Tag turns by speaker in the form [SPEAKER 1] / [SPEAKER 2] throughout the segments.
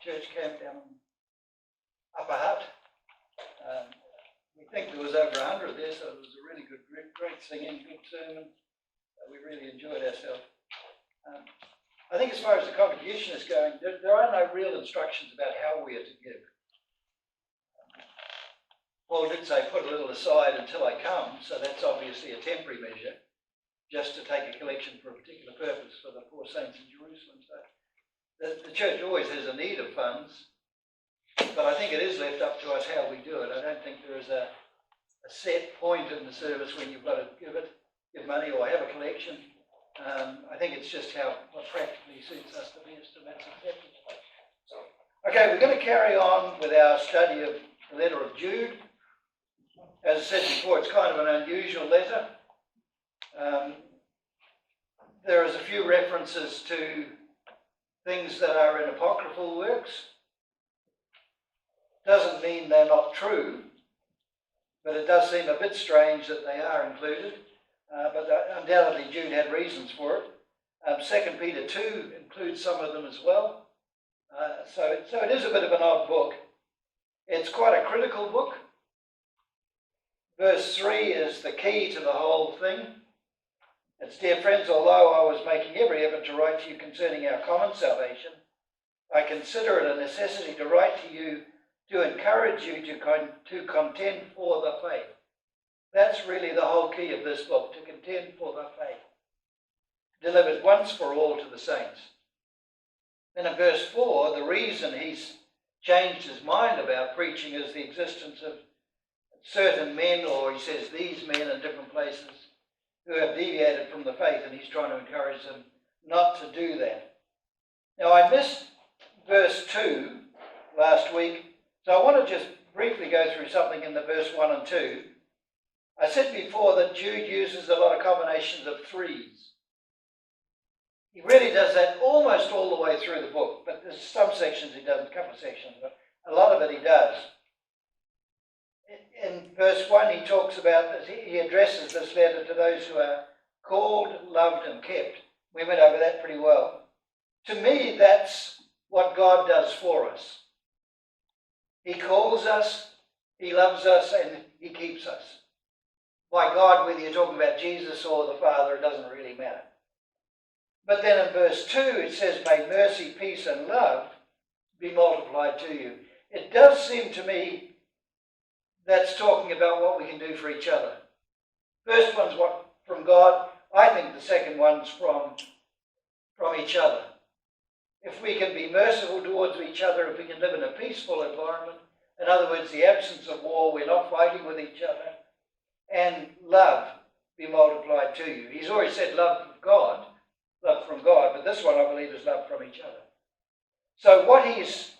[SPEAKER 1] church camp down in Upper Hutt. We think there was over 100 there, so it was a really good, great singing, good sermon. We really enjoyed ourselves. I think as far as the contribution is going, there are no real instructions about how we are to give. Paul did say, put a little aside until I come, so that's obviously a temporary measure, just to take a collection for a particular purpose for the poor saints in Jerusalem. So the church always has a need of funds, but I think it is left up to us how we do it. I don't think there is a set point in the service when you've got to give money or have a collection. I think it's just what practically suits us the best, and that's acceptable. Okay, we're going to carry on with our study of the letter of Jude. As I said before, it's kind of an unusual letter. There is a few references to things that are in apocryphal works. Doesn't mean they're not true, but it does seem a bit strange that they are included. But undoubtedly Jude had reasons for it. 2 Peter 2 includes some of them as well. So it is a bit of an odd book. It's quite a critical book. Verse 3 is the key to the whole thing. It's, dear friends, although I was making every effort to write to you concerning our common salvation, I consider it a necessity to write to you to encourage you to contend for the faith. That's really the whole key of this book, to contend for the faith, delivered once for all to the saints. Then in verse 4, the reason he's changed his mind about preaching is the existence of certain men, or he says these men in different places, who have deviated from the faith, and he's trying to encourage them not to do that. Now, I missed verse 2 last week, so I want to just briefly go through something in the verse 1 and 2. I said before that Jude uses a lot of combinations of threes. He really does that almost all the way through the book, but there's some sections he doesn't, a couple of sections, but a lot of it he does. In verse 1 he talks about, he addresses this letter to those who are called, loved and kept. We went over that pretty well. To me, that's what God does for us. He calls us, he loves us, and he keeps us. By God, whether you're talking about Jesus or the Father, it doesn't really matter. But then in verse 2 it says, may mercy, peace and love be multiplied to you. It does seem to me that's talking about what we can do for each other. First one's what from God. I think the second one's from each other. If we can be merciful towards each other, if we can live in a peaceful environment, in other words, the absence of war, we're not fighting with each other, and love be multiplied to you. He's already said love from God, but this one I believe is love from each other. So what he's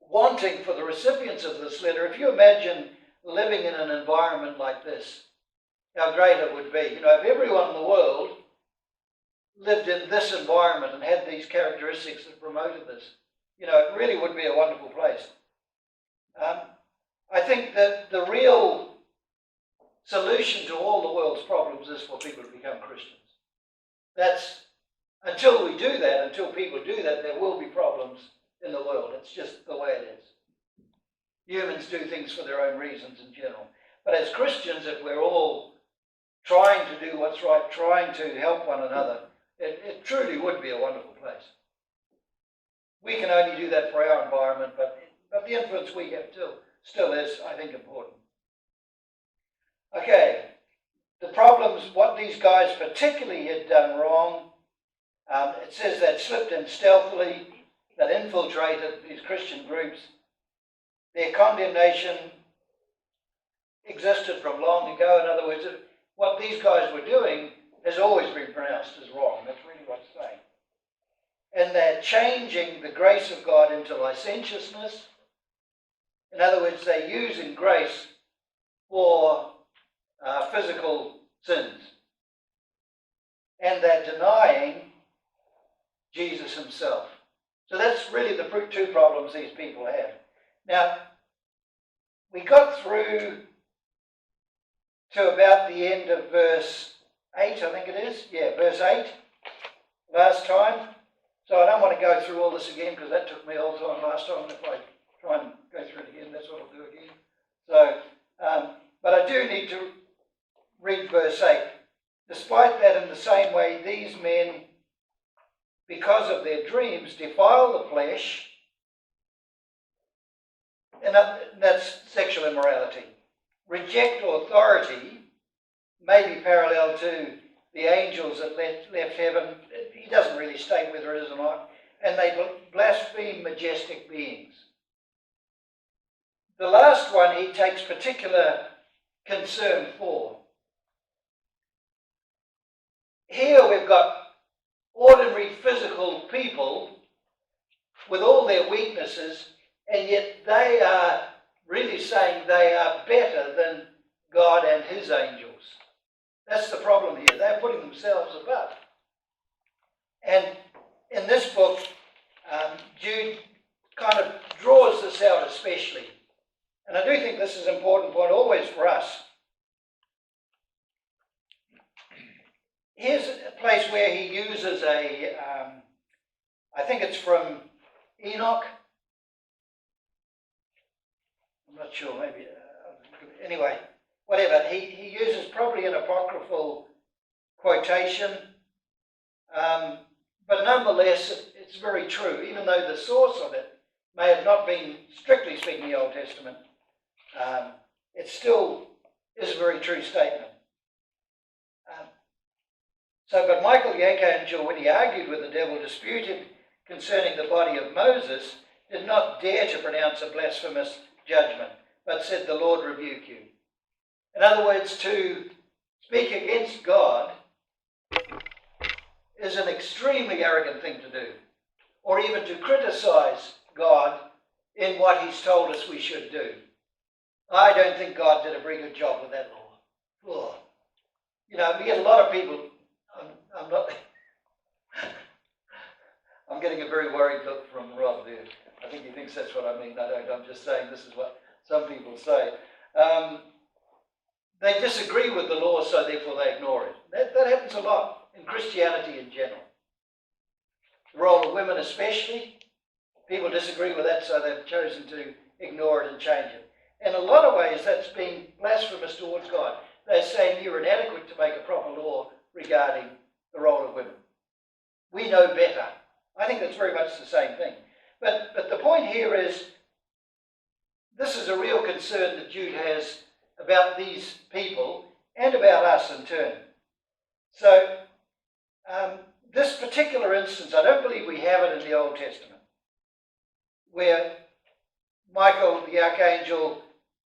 [SPEAKER 1] wanting for the recipients of this letter, if you imagine living in an environment like this, how great it would be. You know, if everyone in the world lived in this environment and had these characteristics that promoted this, you know, it really would be a wonderful place. I think that the real solution to all the world's problems is for people to become Christians. That's, until we do that, until people do that, there will be problems in the world. It's just the way it is. Humans do things for their own reasons in general. But as Christians, if we're all trying to do what's right, trying to help one another, it truly would be a wonderful place. We can only do that for our environment, but the influence we have still is, I think, important. Okay, the problems, what these guys particularly had done wrong, it says that slipped in stealthily, that infiltrated these Christian groups. Their condemnation existed from long ago. In other words, what these guys were doing has always been pronounced as wrong. That's really what it's saying. And they're changing the grace of God into licentiousness. In other words, they're using grace for physical sins. And they're denying Jesus himself. So that's really the two problems these people have. Now, we got through to about the end of verse 8, I think it is. Yeah, verse 8 last time. So I don't want to go through all this again because that took me all the time last time. If I try and go through it again, that's what I'll do again. So, but I do need to read verse 8. Despite that, in the same way, these men, because of their dreams, defile the flesh, and that's sexual immorality. Reject authority, may be parallel to the angels that left heaven. He doesn't really state whether it is or not. And they blaspheme majestic beings. The last one he takes particular concern for. Here we've got ordinary physical people with all their weaknesses, and yet they are really saying they are better than God and his angels. That's the problem here. They're putting themselves above. And in this book, Jude kind of draws this out especially. And I do think this is an important point always for us. Here's a place where he uses I think it's from Enoch. I'm not sure, maybe. Anyway, whatever. He uses probably an apocryphal quotation. But nonetheless, it's very true. Even though the source of it may have not been, strictly speaking, the Old Testament, it still is a very true statement. But Michael the archangel, when he argued with the devil, disputed concerning the body of Moses, did not dare to pronounce a blasphemous judgment, but said, "The Lord rebuke you." In other words, to speak against God is an extremely arrogant thing to do, or even to criticize God in what he's told us we should do. I don't think God did a very good job with that law. Oh. You know, we get a lot of people. I'm getting a very worried look from Rob there. I think he thinks that's what I mean. I don't. I'm just saying this is what some people say. They disagree with the law, so therefore they ignore it. That happens a lot in Christianity in general. The role of women especially, people disagree with that, so they've chosen to ignore it and change it. In a lot of ways, that's being blasphemous towards God. They're saying you're inadequate to make a proper law regarding the role of women. We know better. I think that's very much the same thing. But the point here is, this is a real concern that Jude has about these people and about us in turn. So, this particular instance, I don't believe we have it in the Old Testament, where Michael the archangel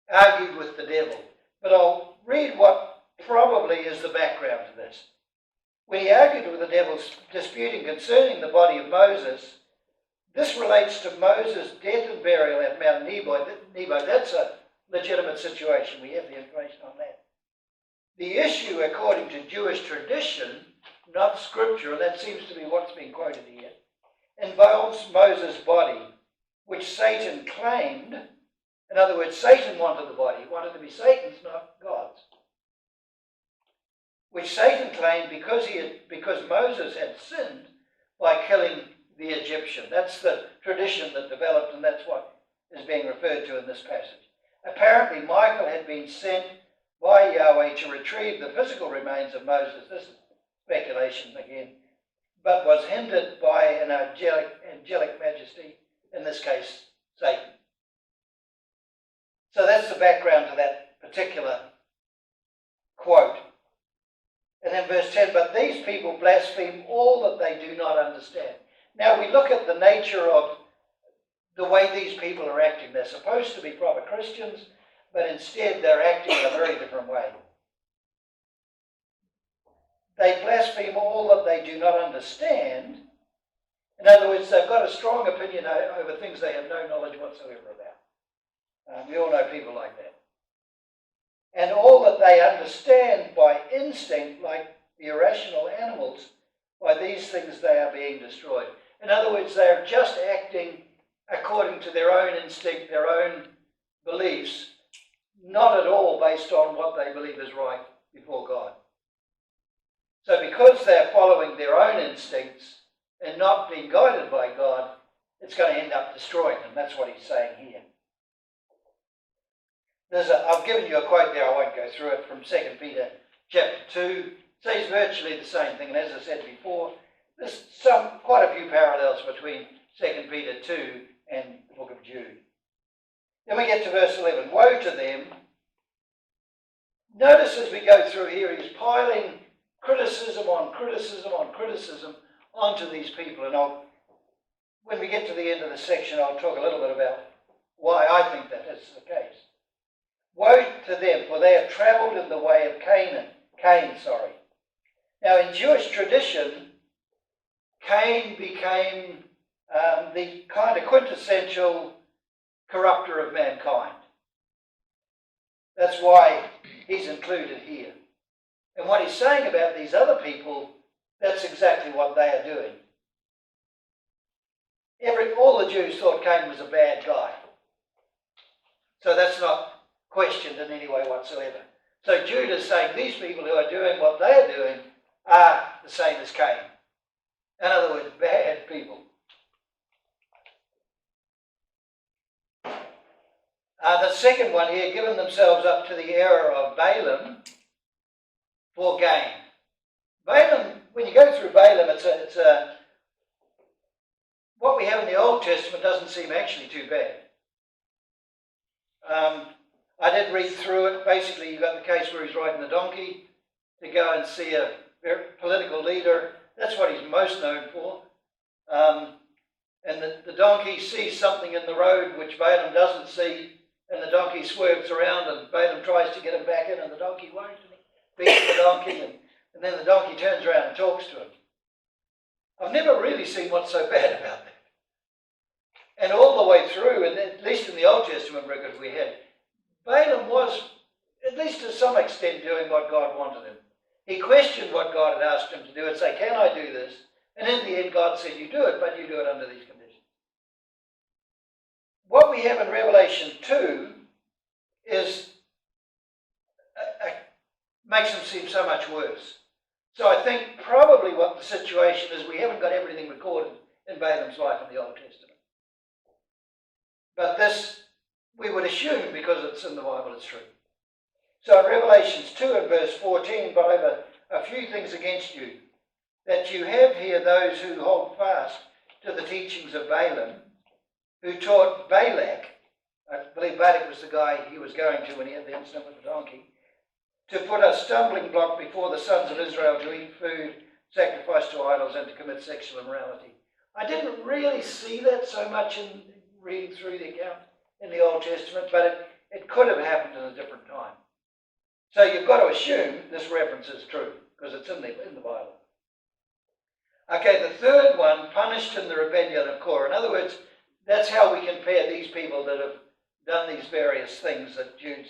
[SPEAKER 1] argued with the devil. But I'll read what probably is the background to this. When he argued with the devil, disputing concerning the body of Moses, this relates to Moses' death and burial at Mount Nebo. That's a legitimate situation. We have the information on that. The issue, according to Jewish tradition, not scripture, and that seems to be what's being quoted here, involves Moses' body, which Satan claimed. In other words, Satan wanted the body. He wanted to be Satan's, not God's. Which Satan claimed because Moses had sinned by killing the Egyptian. That's the tradition that developed, and that's what is being referred to in this passage. Apparently, Michael had been sent by Yahweh to retrieve the physical remains of Moses. This is speculation again, but was hindered by an angelic majesty, in this case, Satan. So that's the background to that particular quote. And then verse 10, but these people blaspheme all that they do not understand. Now we look at the nature of the way these people are acting. They're supposed to be proper Christians, but instead they're acting in a very different way. They blaspheme all that they do not understand. In other words, they've got a strong opinion over things they have no knowledge whatsoever about. We all know people like that. And all that they understand by instinct, like the irrational animals, by these things they are being destroyed. In other words, they are just acting according to their own instinct, their own beliefs, not at all based on what they believe is right before God. So because they're following their own instincts and not being guided by God, it's going to end up destroying them. That's what he's saying here. I've given you a quote there, I won't go through it, from 2 Peter chapter 2. It says virtually the same thing, and as I said before, there's quite a few parallels between 2 Peter 2 and the book of Jude. Then we get to verse 11. Woe to them. Notice as we go through here, he's piling criticism on criticism on criticism onto these people. And when we get to the end of the section, I'll talk a little bit about why I think that is the case. Woe to them, for they have travelled in the way of Cain. Now, in Jewish tradition, Cain became the kind of quintessential corrupter of mankind. That's why he's included here. And what he's saying about these other people, that's exactly what they are doing. All the Jews thought Cain was a bad guy. So that's not questioned in any way whatsoever. So Jude is saying these people who are doing what they are doing are the same as Cain. In other words, bad people. The second one here, given themselves up to the error of Balaam for gain. Balaam, when you go through Balaam, it's what we have in the Old Testament doesn't seem actually too bad. I did read through it. Basically, you've got the case where he's riding a donkey to go and see a political leader. That's what he's most known for. And the donkey sees something in the road which Balaam doesn't see, and the donkey swerves around, and Balaam tries to get him back in, and the donkey won't. And he beats the donkey, and then the donkey turns around and talks to him. I've never really seen what's so bad about that. And all the way through, and at least in the Old Testament record we had, Balaam was, at least to some extent, doing what God wanted him. He questioned what God had asked him to do and say, can I do this? And in the end, God said, you do it, but you do it under these conditions. What we have in Revelation 2 is makes them seem so much worse. So I think probably what the situation is, we haven't got everything recorded in Balaam's life in the Old Testament. But this, we would assume, because it's in the Bible, it's true. So in Revelations 2 and verse 14, but I have a few things against you, that you have here those who hold fast to the teachings of Balaam, who taught Balak, I believe Balak was the guy he was going to when he had the incident with the donkey, to put a stumbling block before the sons of Israel to eat food sacrificed to idols and to commit sexual immorality. I didn't really see that so much in reading through the account in the Old Testament, but it could have happened in a different time. So you've got to assume this reference is true, because it's in the Bible. Okay, the third one, punished in the rebellion of Korah. In other words, that's how we compare these people that have done these various things that Jude's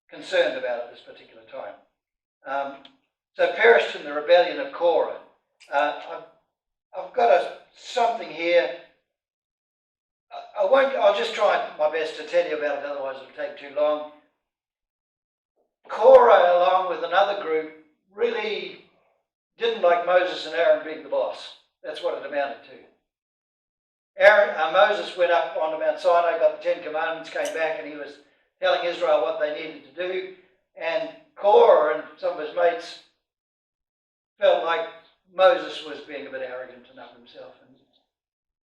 [SPEAKER 1] concerned about at this particular time. So perished in the rebellion of Korah. I've got something here. I'll just try my best to tell you about it, otherwise it'll take too long. Korah, along with another group, really didn't like Moses and Aaron being the boss. That's what it amounted to. Moses went up onto Mount Sinai, got the Ten Commandments, came back, and he was telling Israel what they needed to do. And Korah and some of his mates felt like Moses was being a bit arrogant and up himself, and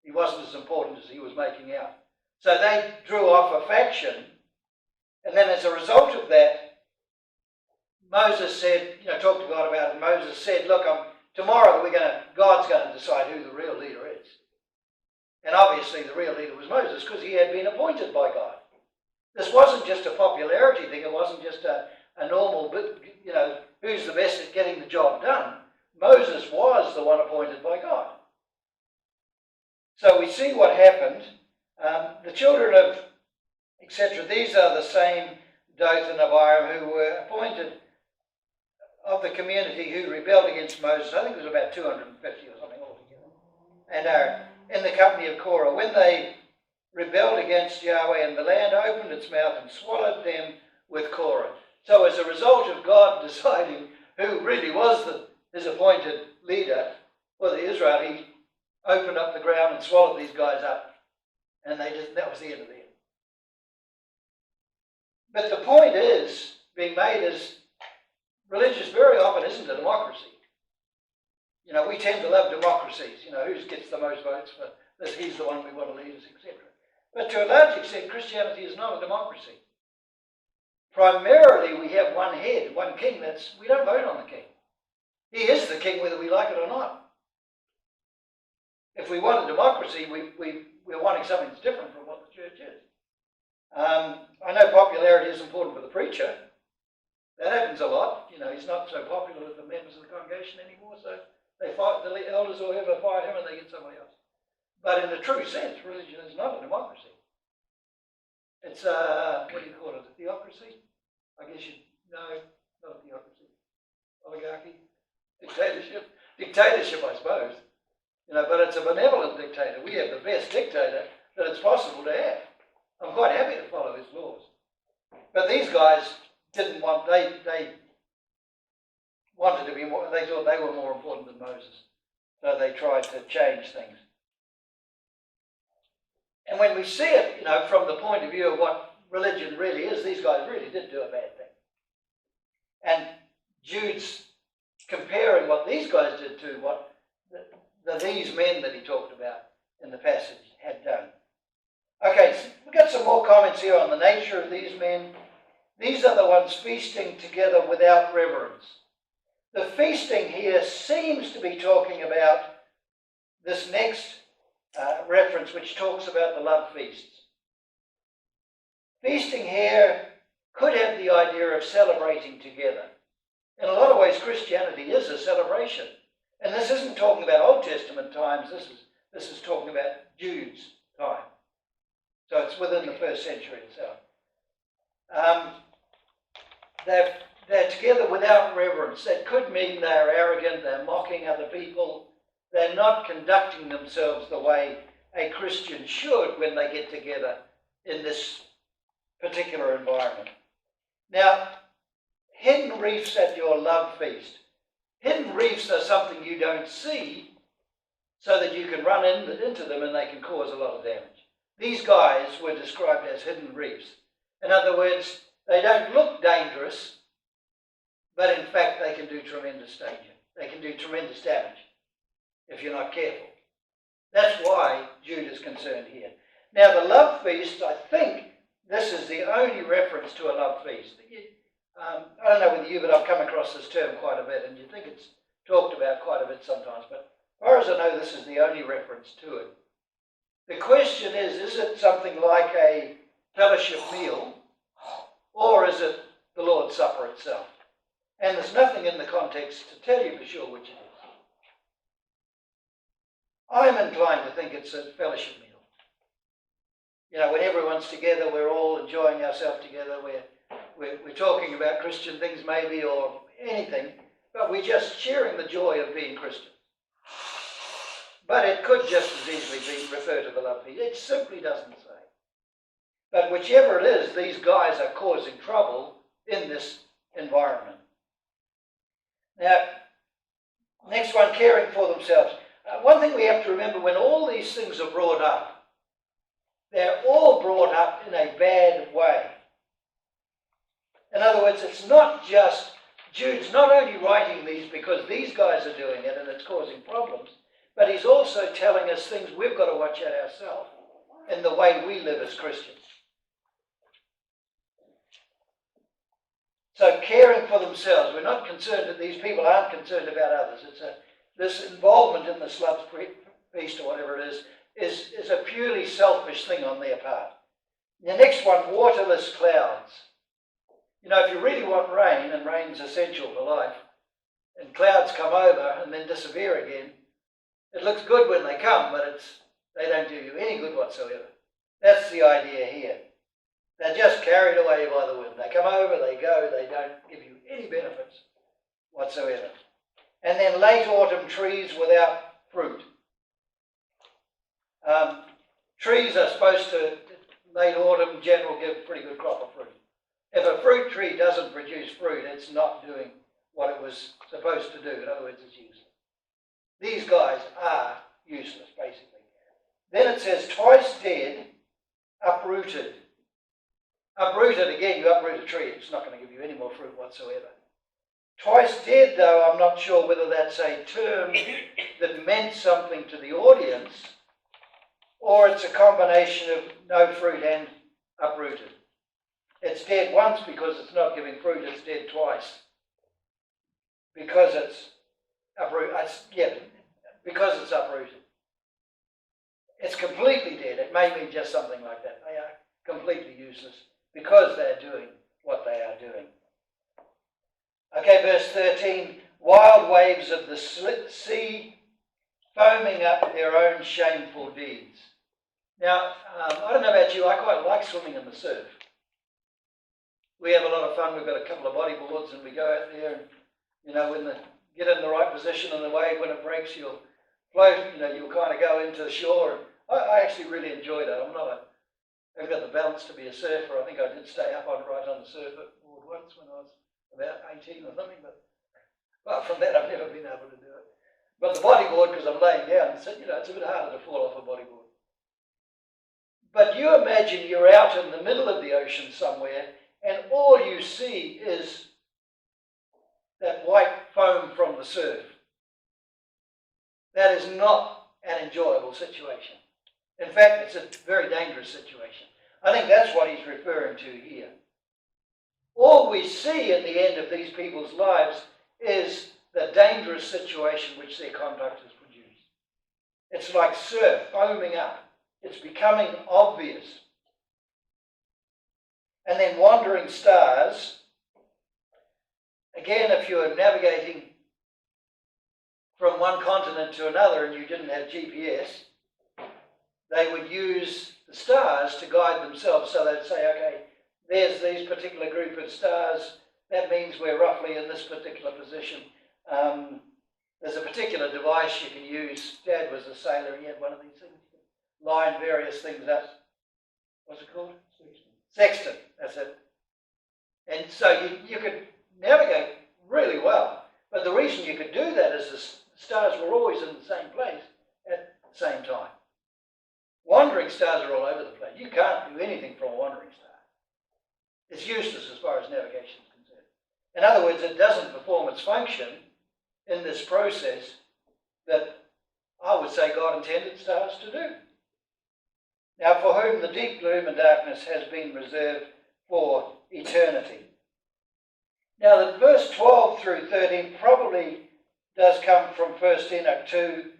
[SPEAKER 1] he wasn't as important as he was making out. So they drew off a faction, and then as a result of that, Moses said, talk to God about it. And Moses said, look, tomorrow God's going to decide who the real leader is. And obviously the real leader was Moses, because he had been appointed by God. This wasn't just a popularity thing. It wasn't just a normal, who's the best at getting the job done. Moses was the one appointed by God. So we see what happened. The children of, etc., these are the same Dathan and Abiram who were appointed of the community who rebelled against Moses. I think it was about 250 or something altogether. And are in the company of Korah. When they rebelled against Yahweh, and the land opened its mouth and swallowed them with Korah. So as a result of God deciding who really was his appointed leader for the Israel, he opened up the ground and swallowed these guys up. And that was the end of them. But the point is, being made is, religion very often isn't a democracy. We tend to love democracies. Who gets the most votes for this, he's the one we want to lead us, etc. But to a large extent, Christianity is not a democracy. Primarily, we have one head, one king. We don't vote on the king. He is the king whether we like it or not. If we want a democracy, we're wanting something that's different from what the church is. I know popularity is important for the preacher. That happens a lot. He's not so popular with the members of the congregation anymore, so they fight the elders or whoever, fire him and they get somebody else. But in the true sense, religion is not a democracy. It's what do you call it? A theocracy? I guess no, not a theocracy. Oligarchy? Dictatorship? Dictatorship, I suppose. But it's a benevolent dictator. We have the best dictator that it's possible to have. I'm quite happy to follow his laws. But these guys didn't want, they wanted to be more, they thought they were more important than Moses. So they tried to change things. And when we see it, from the point of view of what religion really is, these guys really did do a bad thing. And Jude's comparing what these guys did to what these men that he talked about in the passage had done. Okay, so we've got some more comments here on the nature of these men. These are the ones feasting together without reverence. The feasting here seems to be talking about this next reference, which talks about the love feasts. Feasting here could have the idea of celebrating together. In a lot of ways, Christianity is a celebration. And this isn't talking about Old Testament times, this is talking about Jude's time. So it's within the first century itself. They're together without reverence. That could mean they're arrogant, they're mocking other people, they're not conducting themselves the way a Christian should when they get together in this particular environment. Now, hidden reefs at your love feast. Hidden reefs are something you don't see so that you can run into them and they can cause a lot of damage. These guys were described as hidden reefs. In other words, they don't look dangerous, but in fact they can do tremendous danger. They can do tremendous damage if you're not careful. That's why Jude is concerned here. Now the love feast, I think this is the only reference to a love feast. I don't know with you, but I've come across this term quite a bit, and you think it's talked about quite a bit sometimes, but as far as I know, this is the only reference to it. The question is it something like a fellowship meal, or is it the Lord's Supper itself? And there's nothing in the context to tell you for sure which it is. I'm inclined to think it's a fellowship meal. When everyone's together, we're all enjoying ourselves together, we're talking about Christian things maybe, or anything, but we're just sharing the joy of being Christian. But it could just as easily be referred to the love feast. It simply doesn't say. But whichever it is, these guys are causing trouble in this environment. Now, next one, caring for themselves. One thing we have to remember, when all these things are brought up, they're all brought up in a bad way. In other words, it's not just, Jude's not only writing these because these guys are doing it and it's causing problems, but he's also telling us things we've got to watch out ourselves in the way we live as Christians. So caring for themselves. We're not concerned that these people aren't concerned about others. This involvement in this love feast or whatever it is a purely selfish thing on their part. The next one, waterless clouds. If you really want rain, and rain's essential for life, and clouds come over and then disappear again, it looks good when they come, but they don't do you any good whatsoever. That's the idea here. They're just carried away by the wind. They come over, they go, they don't give you any benefits whatsoever. And then late autumn trees without fruit. Trees are supposed to, late autumn, in general, give a pretty good crop of fruit. If a fruit tree doesn't produce fruit, it's not doing what it was supposed to do. In other words, it's useless. These guys are useless, basically. Then it says, twice dead, uprooted. Uprooted, again, you uproot a tree, it's not going to give you any more fruit whatsoever. Twice dead, though, I'm not sure whether that's a term that meant something to the audience, or it's a combination of no fruit and uprooted. It's dead once because it's not giving fruit, it's dead twice. Because it's uprooted. Because it's uprooted. It's completely dead. It may mean just something like that. They are completely useless because they're doing what they are doing. Okay, verse 13. Wild waves of the sea foaming up their own shameful deeds. Now, I don't know about you, I quite like swimming in the surf. We have a lot of fun. We've got a couple of bodyboards and we go out there and, get in the right position in the wave, when it breaks, you'll float, you'll kind of go into the shore. I actually really enjoy that. I've got the balance to be a surfer. I think I did stay up right on the surfboard once when I was about 18 or something, but apart from that, I've never been able to do it. But the bodyboard, because I'm laying down, it's a bit harder to fall off a bodyboard. But you imagine you're out in the middle of the ocean somewhere, and all you see is that white foam from the surf. That is not an enjoyable situation. In fact, it's a very dangerous situation. I think that's what he's referring to here. All we see at the end of these people's lives is the dangerous situation which their conduct has produced. It's like surf foaming up. It's becoming obvious. And then wandering stars. Again, if you're navigating from one continent to another and you didn't have GPS, they would use the stars to guide themselves. So they'd say, okay, there's these particular group of stars. That means we're roughly in this particular position. There's a particular device you can use. Dad was a sailor. He had one of these things. Line various things up. What's it called? Sextant. That's it. And so you could navigate really well. But the reason you could do that is the stars were always in the same place at the same time. Wandering stars are all over the place. You can't do anything from a wandering star. It's useless as far as navigation is concerned. In other words, it doesn't perform its function in this process that I would say God intended stars to do. Now, for whom the deep gloom and darkness has been reserved for eternity. Now, the verse 12 through 13 probably does come from 1 Enoch 2.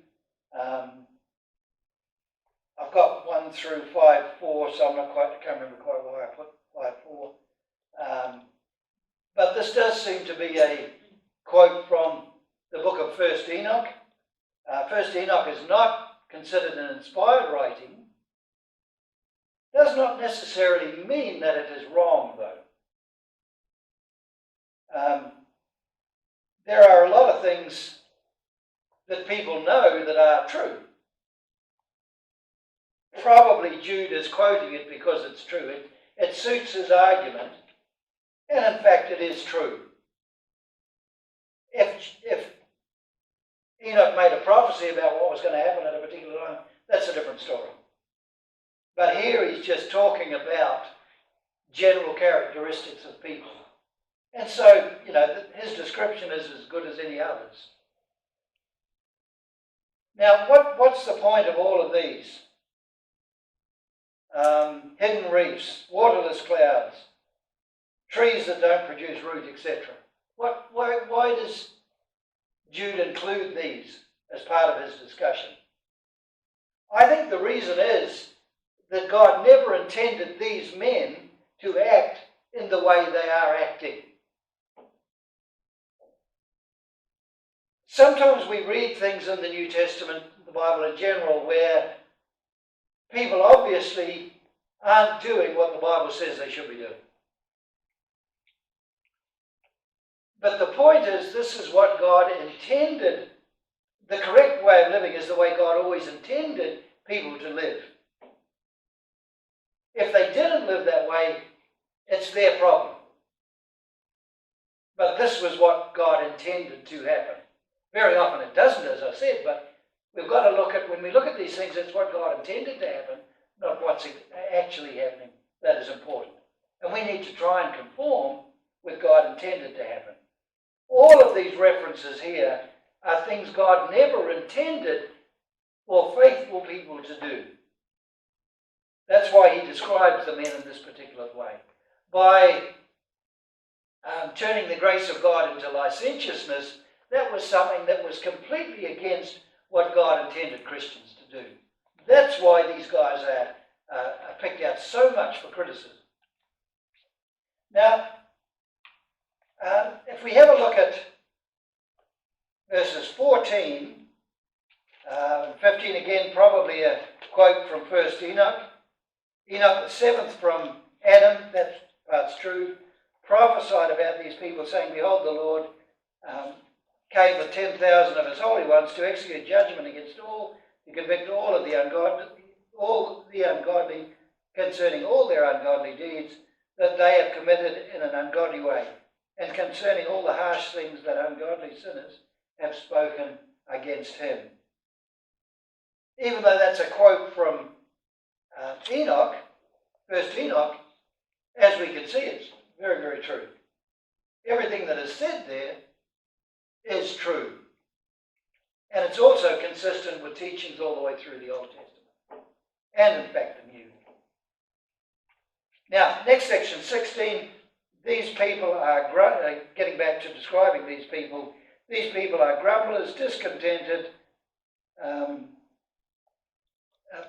[SPEAKER 1] I've got 1 through 5:4, so I can't remember quite why I put 5:4. But this does seem to be a quote from the book of 1 Enoch. 1 Enoch is not considered an inspired writing. Does not necessarily mean that it is wrong, though. There are a lot of things that people know that are true. Probably Jude is quoting it because it's true. It suits his argument, and in fact it is true. If Enoch made a prophecy about what was going to happen at a particular time, that's a different story. But here he's just talking about general characteristics of people. And so, his description is as good as any others. Now, what's the point of all of these? Hidden reefs, waterless clouds, trees that don't produce root, etc. Why does Jude include these as part of his discussion? I think the reason is that God never intended these men to act in the way they are acting. Sometimes we read things in the New Testament, the Bible in general, where people obviously aren't doing what the Bible says they should be doing. But the point is, this is what God intended. The correct way of living is the way God always intended people to live. If they didn't live that way, it's their problem. But this was what God intended to happen. Very often it doesn't, as I said, but We've got to look at, when we look at these things, it's what God intended to happen, not what's actually happening that is important. And we need to try and conform with God intended to happen. All of these references here are things God never intended for faithful people to do. That's why he describes the men in this particular way. By turning the grace of God into licentiousness, that was something that was completely against what God intended Christians to do. That's why these guys are picked out so much for criticism. Now, if we have a look at verses 14 and 15 again, probably a quote from 1st Enoch. Enoch the seventh from Adam, that part's true, prophesied about these people, saying, Behold, the Lord came with 10,000 of his holy ones to execute judgment against all, to convict all the ungodly concerning all their ungodly deeds that they have committed in an ungodly way, and concerning all the harsh things that ungodly sinners have spoken against him. Even though that's a quote from Enoch, 1st Enoch, as we can see, it's very, very true. Everything that is said there is true. And it's also consistent with teachings all the way through the Old Testament. And in fact the New. Now, next section, 16, these people are, getting back to describing these people are grumblers, discontented,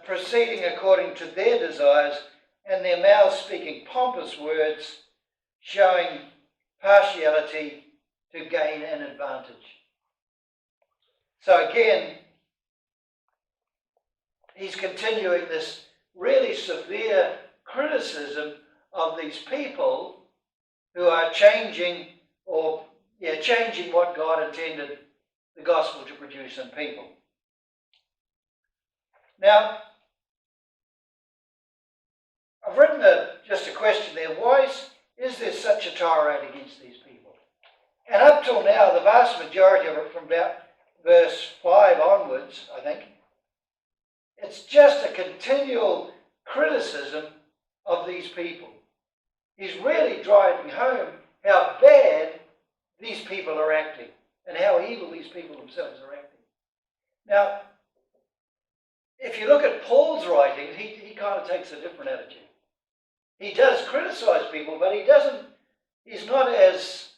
[SPEAKER 1] proceeding according to their desires, and their mouths speaking pompous words, showing partiality to gain an advantage. So again, he's continuing this really severe criticism of these people who are changing what God intended the gospel to produce in people. Now, I've written just a question there. Why is there such a tirade against these people? And up till now, the vast majority of it, from about verse 5 onwards, I think, it's just a continual criticism of these people. He's really driving home how bad these people are acting and how evil these people themselves are acting. Now, if you look at Paul's writing, he kind of takes a different attitude. He does criticize people, but he's not as,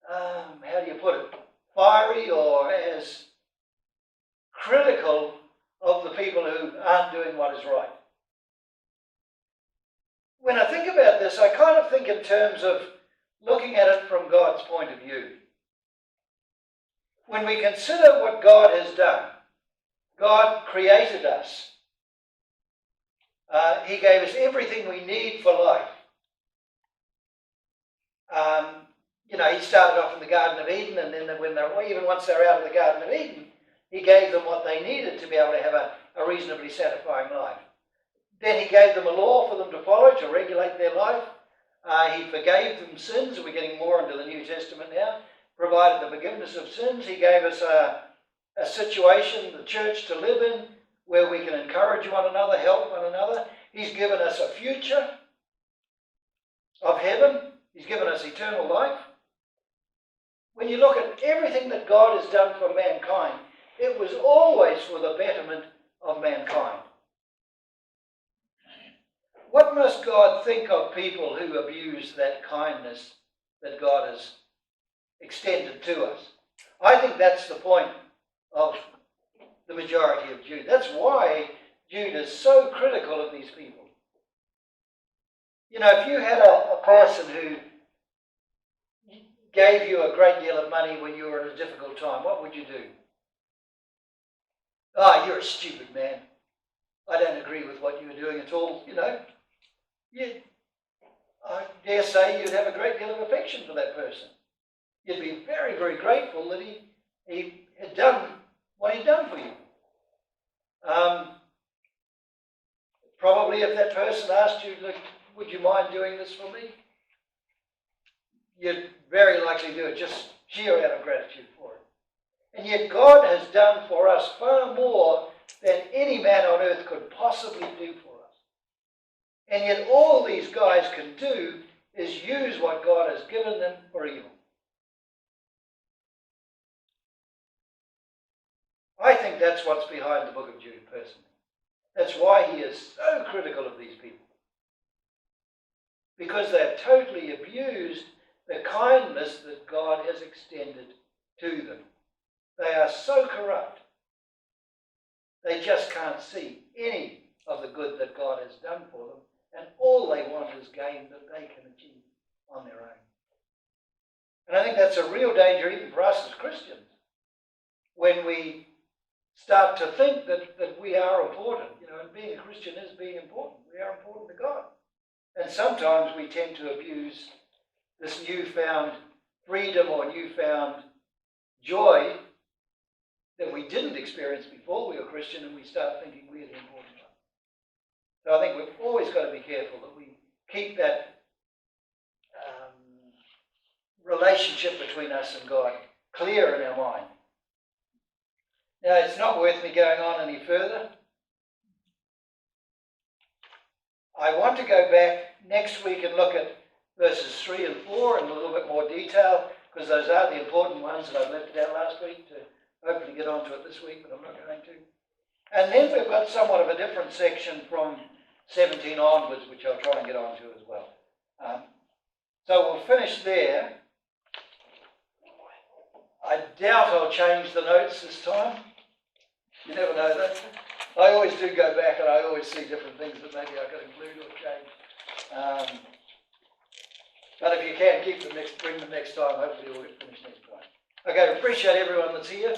[SPEAKER 1] how do you put it, fiery or as critical of the people who aren't doing what is right. When I think about this, I kind of think in terms of looking at it from God's point of view. When we consider what God has done, God created us. He gave us everything we need for life. He started off in the Garden of Eden, and then even once they're out of the Garden of Eden, he gave them what they needed to be able to have a reasonably satisfying life. Then he gave them a law for them to follow to regulate their life. He forgave them sins. We're getting more into the New Testament now. Provided the forgiveness of sins. He gave us a situation, the church, to live in, where we can encourage one another, help one another. He's given us a future of heaven. He's given us eternal life. When you look at everything that God has done for mankind, it was always for the betterment of mankind. What must God think of people who abuse that kindness that God has extended to us? I think that's the point of the majority of Jude. That's why Jude is so critical of these people. If you had a person who gave you a great deal of money when you were in a difficult time, what would you do? You're a stupid man. I don't agree with what you were doing at all, I dare say you'd have a great deal of affection for that person. You'd be very, very grateful that he had done what he'd done for you. Probably if that person asked you, look, would you mind doing this for me? You'd very likely do it just sheer out of gratitude for it. And yet God has done for us far more than any man on earth could possibly do for us. And yet all these guys can do is use what God has given them for evil. I think that's what's behind the book of Jude, personally. That's why he is so critical of these people. Because they've totally abused the kindness that God has extended to them. They are so corrupt. They just can't see any of the good that God has done for them, and all they want is gain that they can achieve on their own. And I think that's a real danger even for us as Christians, when we start to think that we are important, and being a Christian is being important. We are important to God. And sometimes we tend to abuse this newfound freedom or newfound joy that we didn't experience before we were Christian, and we start thinking we're the important one. So I think we've always got to be careful that we keep that relationship between us and God clear in our mind. Now, it's not worth me going on any further. I want to go back next week and look at verses 3 and 4 in a little bit more detail, because those are the important ones, and I've left it out last week to hopefully get onto it this week, but I'm not going to. And then we've got somewhat of a different section from 17 onwards, which I'll try and get onto as well. So we'll finish there. I doubt I'll change the notes this time. You never know that. I always do go back and I always see different things that maybe I could include or change. But if you can, bring them next time. Hopefully we'll get finished next time. Okay, appreciate everyone that's here.